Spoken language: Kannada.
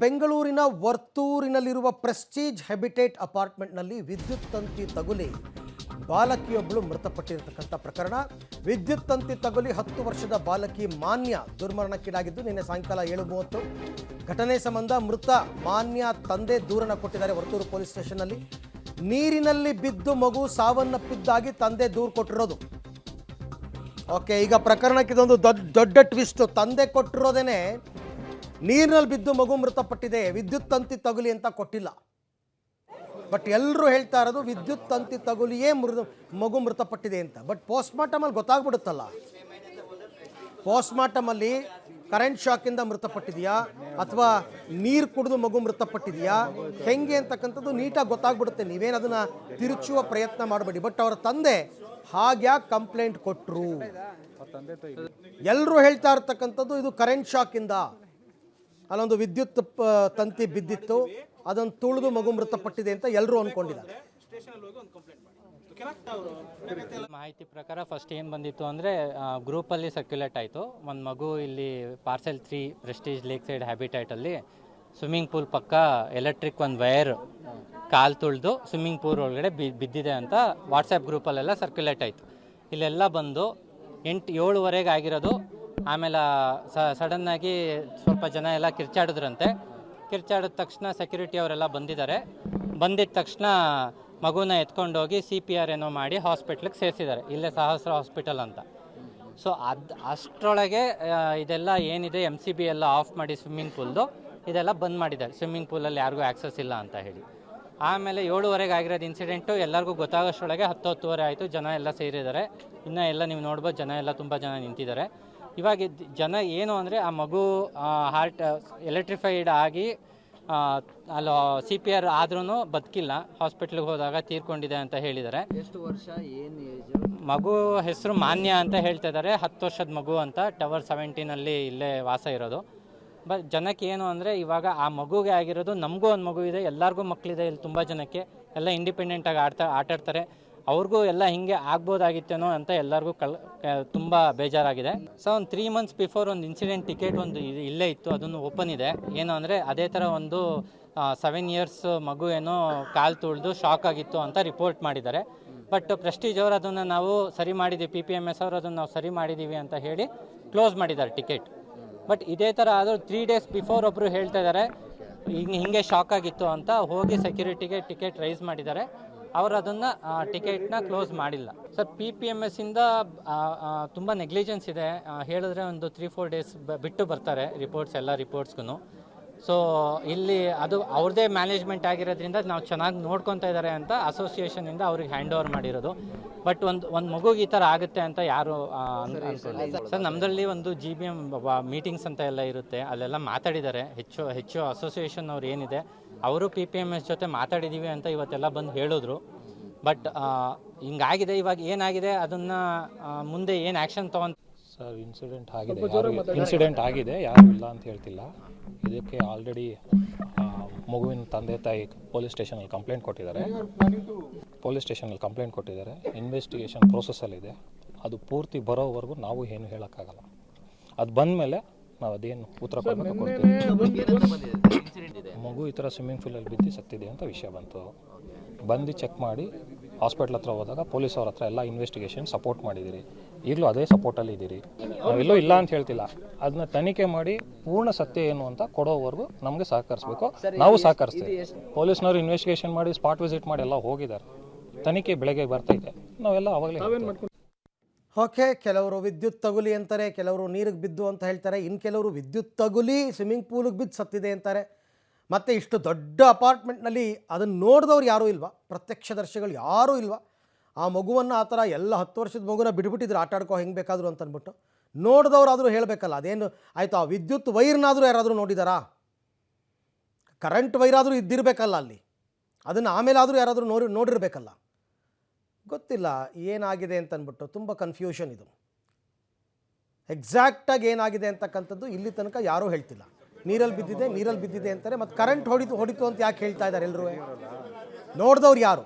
ಬೆಂಗಳೂರಿನ ವರ್ತೂರಿನಲ್ಲಿರುವ ಪ್ರೆಸ್ಟೀಜ್ ಹೆಬಿಟೇಟ್ ಅಪಾರ್ಟ್ಮೆಂಟ್ನಲ್ಲಿ ವಿದ್ಯುತ್ ತಂತಿ ತಗುಲಿ ಬಾಲಕಿಯೊಬ್ಬಳು ಮೃತಪಟ್ಟಿರತಕ್ಕಂಥ ಪ್ರಕರಣ. ವಿದ್ಯುತ್ ತಂತಿ ತಗುಲಿ 10 ವರ್ಷದ ಬಾಲಕಿ ಮಾನ್ಯ ದುರ್ಮರಣಕ್ಕೀಡಾಗಿದ್ದು ನಿನ್ನೆ ಸಾಯಂಕಾಲ 7:30 ಘಟನೆ ಸಂಬಂಧ ಮೃತ ಮಾನ್ಯ ತಂದೆ ದೂರನ್ನು ಕೊಟ್ಟಿದ್ದಾರೆ ವರ್ತೂರು ಪೊಲೀಸ್ ಸ್ಟೇಷನ್ನಲ್ಲಿ. ನೀರಿನಲ್ಲಿ ಬಿದ್ದು ಮಗು ಸಾವನ್ನಪ್ಪಿದ್ದಾಗಿ ತಂದೆ ದೂರು ಕೊಟ್ಟಿರೋದು. ಓಕೆ, ಈಗ ಪ್ರಕರಣಕ್ಕೆ ಇದೊಂದು ದೊಡ್ಡ ಟ್ವಿಸ್ಟ್. ತಂದೆ ಕೊಟ್ಟಿರೋದೇನೆ ನೀರಿನಲ್ಲಿ ಬಿದ್ದು ಮಗು ಮೃತಪಟ್ಟಿದೆ, ವಿದ್ಯುತ್ ತಂತಿ ತಗುಲಿ ಅಂತ ಕೊಟ್ಟಿಲ್ಲ. ಬಟ್ ಎಲ್ಲರೂ ಹೇಳ್ತಾ ಇರೋದು ವಿದ್ಯುತ್ ತಂತಿ ತಗುಲಿಯೇ ಮಗು ಮೃತಪಟ್ಟಿದೆ ಅಂತ. ಬಟ್ ಪೋಸ್ಟ್ಮಾರ್ಟಮಲ್ಲಿ ಗೊತ್ತಾಗ್ಬಿಡುತ್ತಲ್ಲ, ಪೋಸ್ಟ್ಮಾರ್ಟಮಲ್ಲಿ ಕರೆಂಟ್ ಶಾಕಿಂದ ಮೃತಪಟ್ಟಿದೆಯಾ ಅಥವಾ ನೀರು ಕುಡಿದು ಮಗು ಮೃತಪಟ್ಟಿದೆಯಾ ಹೆಂಗೆ ಅಂತಕ್ಕಂಥದ್ದು ನೀಟಾಗಿ ಗೊತ್ತಾಗ್ಬಿಡುತ್ತೆ. ನೀವೇನು ಅದನ್ನು ತಿರುಚುವ ಪ್ರಯತ್ನ ಮಾಡಬೇಡಿ. ಬಟ್ ಅವರ ತಂದೆ ಹಾಗ್ಯಾಕೆ ಕಂಪ್ಲೇಂಟ್ ಕೊಟ್ಟರು? ಎಲ್ಲರೂ ಹೇಳ್ತಾ ಇರ್ತಕ್ಕಂಥದ್ದು ಇದು ಕರೆಂಟ್ ಶಾಕಿಂದ, ಅಲ್ಲೊಂದು ವಿದ್ಯುತ್ ತಂತಿ ಬಿದ್ದಿತ್ತು, ಅದನ್ನು ತುಳಿದು ಮಗು ಮೃತಪಟ್ಟಿದೆ ಅಂತ ಎಲ್ಲರೂ ಅಂದ್ಕೊಂಡಿದ್ದಾರೆ. ಮಾಹಿತಿ ಪ್ರಕಾರ ಫಸ್ಟ್ ಏನು ಬಂದಿತ್ತು ಅಂದರೆ ಗ್ರೂಪಲ್ಲಿ ಸರ್ಕ್ಯುಲೇಟ್ ಆಯಿತು. ಒಂದು ಮಗು ಇಲ್ಲಿ ಪಾರ್ಸೆಲ್ 3 ಪ್ರೆಸ್ಟೀಜ್ ಲೇಕ್ ಸೈಡ್ ಹ್ಯಾಬಿಟೇಟಲ್ಲಿ ಸ್ವಿಮ್ಮಿಂಗ್ ಪೂಲ್ ಪಕ್ಕ ಎಲೆಕ್ಟ್ರಿಕ್ ಒಂದು ವೈರ್ ಕಾಲು ತುಳಿದು ಸ್ವಿಮ್ಮಿಂಗ್ ಪೂಲ್ ಒಳಗಡೆ ಬಿದ್ದಿದೆ ಅಂತ ವಾಟ್ಸಪ್ ಗ್ರೂಪಲ್ಲೆಲ್ಲ ಸರ್ಕ್ಯುಲೇಟ್ ಆಯಿತು. ಇಲ್ಲೆಲ್ಲ ಬಂದು 7:30 ಆಗಿರೋದು. ಆಮೇಲೆ ಸಡನ್ನಾಗಿ ಸ್ವಲ್ಪ ಜನ ಎಲ್ಲ ಕಿರ್ಚಾಡಿದ್ರಂತೆ. ಕಿರ್ಚಾಡಿದ ತಕ್ಷಣ ಸೆಕ್ಯೂರಿಟಿ ಅವರೆಲ್ಲ ಬಂದಿದ್ದಾರೆ. ಬಂದಿದ್ದ ತಕ್ಷಣ ಮಗುನ ಎತ್ಕೊಂಡೋಗಿ CPR ಏನೋ ಮಾಡಿ ಹಾಸ್ಪಿಟ್ಲಿಗೆ ಸೇರಿಸಿದ್ದಾರೆ, ಇಲ್ಲೇ ಸಹಸ್ರ ಹಾಸ್ಪಿಟಲ್ ಅಂತ. ಸೊ ಅಷ್ಟರೊಳಗೆ ಇದೆಲ್ಲ ಏನಿದೆ MCB ಎಲ್ಲ ಆಫ್ ಮಾಡಿ ಸ್ವಿಮ್ಮಿಂಗ್ ಪೂಲ್ದು ಇದೆಲ್ಲ ಬಂದ್ ಮಾಡಿದ್ದಾರೆ. ಸ್ವಿಮ್ಮಿಂಗ್ ಪೂಲಲ್ಲಿ ಯಾರಿಗೂ ಆ್ಯಕ್ಸಸ್ ಇಲ್ಲ ಅಂತ ಹೇಳಿ. ಆಮೇಲೆ 7:30 ಆಗಿರೋದು ಇನ್ಸಿಡೆಂಟು ಎಲ್ಲರಿಗೂ ಗೊತ್ತಾಗೋಷ್ಟರೊಳಗೆ 10-10:30 ಆಯಿತು. ಜನ ಎಲ್ಲ ಸೇರಿದ್ದಾರೆ. ಇನ್ನೂ ಎಲ್ಲ ನೀವು ನೋಡ್ಬೋದು, ಜನ ಎಲ್ಲ ತುಂಬ ಜನ ನಿಂತಿದ್ದಾರೆ. ಇವಾಗ ಜನ ಏನು ಅಂದರೆ ಆ ಮಗು ಹಾರ್ಟ್ ಎಲೆಕ್ಟ್ರಿಫೈಡ್ ಆಗಿ ಅಲ್ಲಿ CPR ಆದ್ರೂ ಬದುಕಿಲ್ಲ, ಹಾಸ್ಪಿಟ್ಲಿಗೆ ಹೋದಾಗ ತೀರ್ಕೊಂಡಿದೆ ಅಂತ ಹೇಳಿದ್ದಾರೆ. ಎಷ್ಟು ವರ್ಷ, ಏನು ಏಜ್? ಮಗು ಹೆಸರು ಮಾನ್ಯ ಅಂತ ಹೇಳ್ತಾ ಇದ್ದಾರೆ. 10 ವರ್ಷದ ಮಗು ಅಂತ. ಟವರ್ 17 ಇಲ್ಲೇ ವಾಸ ಇರೋದು. ಬಟ್ ಜನಕ್ಕೆ ಏನು ಅಂದರೆ ಇವಾಗ ಆ ಮಗುಗೆ ಆಗಿರೋದು, ನಮಗೂ ಒಂದು ಮಗು ಇದೆ, ಎಲ್ಲರಿಗೂ ಮಕ್ಕಳಿದೆ ಇಲ್ಲಿ ತುಂಬ ಜನಕ್ಕೆ, ಎಲ್ಲ ಇಂಡಿಪೆಂಡೆಂಟಾಗಿ ಆಟಾಡ್ತಾರೆ. ಅವ್ರಿಗೂ ಎಲ್ಲ ಹಿಂಗೆ ಆಗ್ಬೋದಾಗಿತ್ತೇನೋ ಅಂತ ಎಲ್ಲರಿಗೂ ತುಂಬ ಬೇಜಾರಾಗಿದೆ. ಸೊ ಒಂದು 3 months ಬಿಫೋರ್ ಒಂದು ಇನ್ಸಿಡೆಂಟ್ ಟಿಕೆಟ್ ಒಂದು ಇಲ್ಲೇ ಇತ್ತು, ಅದನ್ನು ಓಪನ್ ಇದೆ. ಏನು ಅಂದರೆ ಅದೇ ಥರ ಒಂದು 7 years ಮಗು ಏನೋ ಕಾಲು ತುಳಿದು ಶಾಕ್ ಆಗಿತ್ತು ಅಂತ ರಿಪೋರ್ಟ್ ಮಾಡಿದ್ದಾರೆ. ಬಟ್ ಪ್ರೆಸ್ಟೀಜ್ ಅವರು ಅದನ್ನು ನಾವು ಸರಿ ಮಾಡಿದ್ದೀವಿ, PPMS ಅವರು ಅದನ್ನು ನಾವು ಸರಿ ಮಾಡಿದ್ದೀವಿ ಅಂತ ಹೇಳಿ ಕ್ಲೋಸ್ ಮಾಡಿದ್ದಾರೆ ಟಿಕೆಟ್. ಬಟ್ ಇದೇ ಥರ ಆದರೂ 3 days ಬಿಫೋರ್ ಒಬ್ಬರು ಹೇಳ್ತಾ ಇದ್ದಾರೆ ಹಿಂಗೆ ಶಾಕ್ ಆಗಿತ್ತು ಅಂತ. ಹೋಗಿ ಸೆಕ್ಯೂರಿಟಿಗೆ ಟಿಕೆಟ್ ರೈಸ್ ಮಾಡಿದ್ದಾರೆ. ಅವರು ಅದನ್ನು ಟಿಕೆಟ್ನ ಕ್ಲೋಸ್ ಮಾಡಿಲ್ಲ. ಸರ್ PPMSಸಿಂದ ತುಂಬ ನೆಗ್ಲಿಜೆನ್ಸ್ ಇದೆ. ಹೇಳಿದ್ರೆ ಒಂದು 3-4 days ಬಿಟ್ಟು ಬರ್ತಾರೆ ರಿಪೋರ್ಟ್ಸ್, ಎಲ್ಲ ರಿಪೋರ್ಟ್ಸ್ಗೂ. ಸೊ ಇಲ್ಲಿ ಅದು ಅವ್ರದ್ದೇ ಮ್ಯಾನೇಜ್ಮೆಂಟ್ ಆಗಿರೋದ್ರಿಂದ ನಾವು ಚೆನ್ನಾಗಿ ನೋಡ್ಕೊತಾ ಇದ್ದಾರೆ ಅಂತ ಅಸೋಸಿಯೇಷನಿಂದ ಅವ್ರಿಗೆ ಹ್ಯಾಂಡ್ ಓವರ್ ಮಾಡಿರೋದು. ಬಟ್ ಒಂದು ಮಗುಗೆ ಈ ಥರ ಆಗುತ್ತೆ ಅಂತ ಯಾರು ಅನ್ಕೊಳ್ಳಿ. ಸರ್ ನಮ್ಮದ್ರಲ್ಲಿ ಒಂದು GBM ಮೀಟಿಂಗ್ಸ್ ಅಂತ ಎಲ್ಲ ಇರುತ್ತೆ, ಅಲ್ಲೆಲ್ಲ ಮಾತಾಡಿದ್ದಾರೆ. ಹೆಚ್ಚು ಅಸೋಸಿಯೇಷನ್ ಅವ್ರು ಏನಿದೆ ಅವರು PPMS ಜೊತೆ ಮಾತಾಡಿದ್ದೀವಿ ಅಂತ ಇವತ್ತೆಲ್ಲ ಬಂದು ಹೇಳಿದ್ರು. ಬಟ್ ಹಿಂಗಾಗಿದೆ. ಇವಾಗ ಏನಾಗಿದೆ ಅದನ್ನು ಮುಂದೆ ಏನು ಆ್ಯಕ್ಷನ್ ತೊಗೊಂಡು ಸರ್ ಇನ್ಸಿಡೆಂಟ್ ಆಗಿದೆ, ಯಾರು ಇಲ್ಲ ಅಂತ ಹೇಳ್ತಿಲ್ಲ. ಇದಕ್ಕೆ ಆಲ್ರೆಡಿ ಮಗುವಿನ ತಂದೆ ತಾಯಿ ಪೊಲೀಸ್ ಸ್ಟೇಷನಲ್ಲಿ ಕಂಪ್ಲೇಂಟ್ ಕೊಟ್ಟಿದ್ದಾರೆ. ಇನ್ವೆಸ್ಟಿಗೇಷನ್ ಪ್ರೋಸೆಸ್ಸಲ್ಲಿದೆ. ಅದು ಪೂರ್ತಿ ಬರೋವರೆಗೂ ನಾವು ಏನು ಹೇಳೋಕ್ಕಾಗಲ್ಲ. ಅದು ಬಂದಮೇಲೆ ನಾವು ಅದೇನು ಉತ್ತರ ಕೊಡ್ತೀವಿ. ಮಗು ಈ ಥರ ಸ್ವಿಮ್ಮಿಂಗ್ ಪೂಲಲ್ಲಿ ಬಿದ್ದು ಸತ್ತಿದೆ ಅಂತ ವಿಷಯ ಬಂದು ಚೆಕ್ ಮಾಡಿ ಹಾಸ್ಪಿಟ್ಲ್ ಹತ್ರ ಹೋದಾಗ ಪೊಲೀಸ್ ಅವ್ರ ಹತ್ರ ಎಲ್ಲ ಇನ್ವೆಸ್ಟಿಗೇಷನ್ ಸಪೋರ್ಟ್ ಮಾಡಿದ್ದೀರಿ. ಈಗಲೂ ಅದೇ ಸಪೋರ್ಟಲ್ಲಿ ಇದ್ದೀರಿ. ನಾವೆಲ್ಲೂ ಇಲ್ಲ ಅಂತ ಹೇಳ್ತಿಲ್ಲ. ಅದನ್ನ ತನಿಖೆ ಮಾಡಿ ಪೂರ್ಣ ಸತ್ಯ ಏನು ಅಂತ ಕೊಡೋವರೆಗೂ ನಮಗೆ ಸಹಕರಿಸಬೇಕು, ನಾವು ಸಹಕರಿಸ್ತೀವಿ. ಪೊಲೀಸ್ನವರು ಇನ್ವೆಸ್ಟಿಗೇಷನ್ ಮಾಡಿ ಸ್ಪಾಟ್ ವಿಸಿಟ್ ಮಾಡಿ ಎಲ್ಲ ಹೋಗಿದ್ದಾರೆ. ತನಿಖೆ ಬೆಳಗ್ಗೆ ಬರ್ತೈತೆ, ನಾವೆಲ್ಲ ಅವಾಗಲೇ. ಓಕೆ, ಕೆಲವರು ವಿದ್ಯುತ್ ತಗುಲಿ ಅಂತಾರೆ, ಕೆಲವರು ನೀರಿಗೆ ಬಿದ್ದು ಅಂತ ಹೇಳ್ತಾರೆ, ಇನ್ನು ಕೆಲವರು ವಿದ್ಯುತ್ ತಗುಲಿ ಸ್ವಿಮ್ಮಿಂಗ್ ಪೂಲಿಗೆ ಬಿದ್ದು ಸತ್ತಿದೆ ಅಂತಾರೆ. ಮತ್ತು ಇಷ್ಟು ದೊಡ್ಡ ಅಪಾರ್ಟ್ಮೆಂಟ್ನಲ್ಲಿ ಅದನ್ನು ನೋಡಿದವ್ರು ಯಾರೂ ಇಲ್ವಾ? ಪ್ರತ್ಯಕ್ಷದರ್ಶಿಗಳು ಯಾರೂ ಇಲ್ವಾ? ಆ ಮಗುವನ್ನು ಆ ಥರ ಎಲ್ಲ 10 ವರ್ಷದ ಮಗುನ ಬಿಟ್ಬಿಟ್ಟಿದ್ರು ಆಟಾಡ್ಕೋ ಹೆಂಗೆ ಬೇಕಾದರೂ ಅಂತ ಅಂದ್ಬಿಟ್ಟು. ನೋಡಿದವ್ರಾದರೂ ಹೇಳಬೇಕಲ್ಲ. ಅದೇನು ಆಯಿತು, ಆ ವಿದ್ಯುತ್ ವೈರ್ನಾದರೂ ಯಾರಾದರೂ ನೋಡಿದಾರಾ? ಕರೆಂಟ್ ವೈರಾದರೂ ಇದ್ದಿರಬೇಕಲ್ಲ ಅಲ್ಲಿ, ಅದನ್ನು ಆಮೇಲಾದರೂ ಯಾರಾದರೂ ನೋಡಿರಬೇಕಲ್ಲ. ಗೊತ್ತಿಲ್ಲ ಏನಾಗಿದೆ ಅಂತಂದ್ಬಿಟ್ಟು. ತುಂಬ ಕನ್ಫ್ಯೂಷನ್ ಇದು. ಎಕ್ಸಾಕ್ಟಾಗಿ ಏನಾಗಿದೆ ಅಂತಕ್ಕಂಥದ್ದು ಇಲ್ಲಿ ತನಕ ಯಾರೂ ಹೇಳ್ತಿಲ್ಲ. ನೀರಲ್ಲಿ ಬಿದ್ದಿದೆ ಅಂತಾರೆ, ಮತ್ತು ಕರೆಂಟ್ ಹೊಡಿತು ಅಂತ ಯಾಕೆ ಹೇಳ್ತಾ ಇದ್ದಾರೆ ಎಲ್ಲರೂ? ನೋಡಿದವ್ರು ಯಾರು?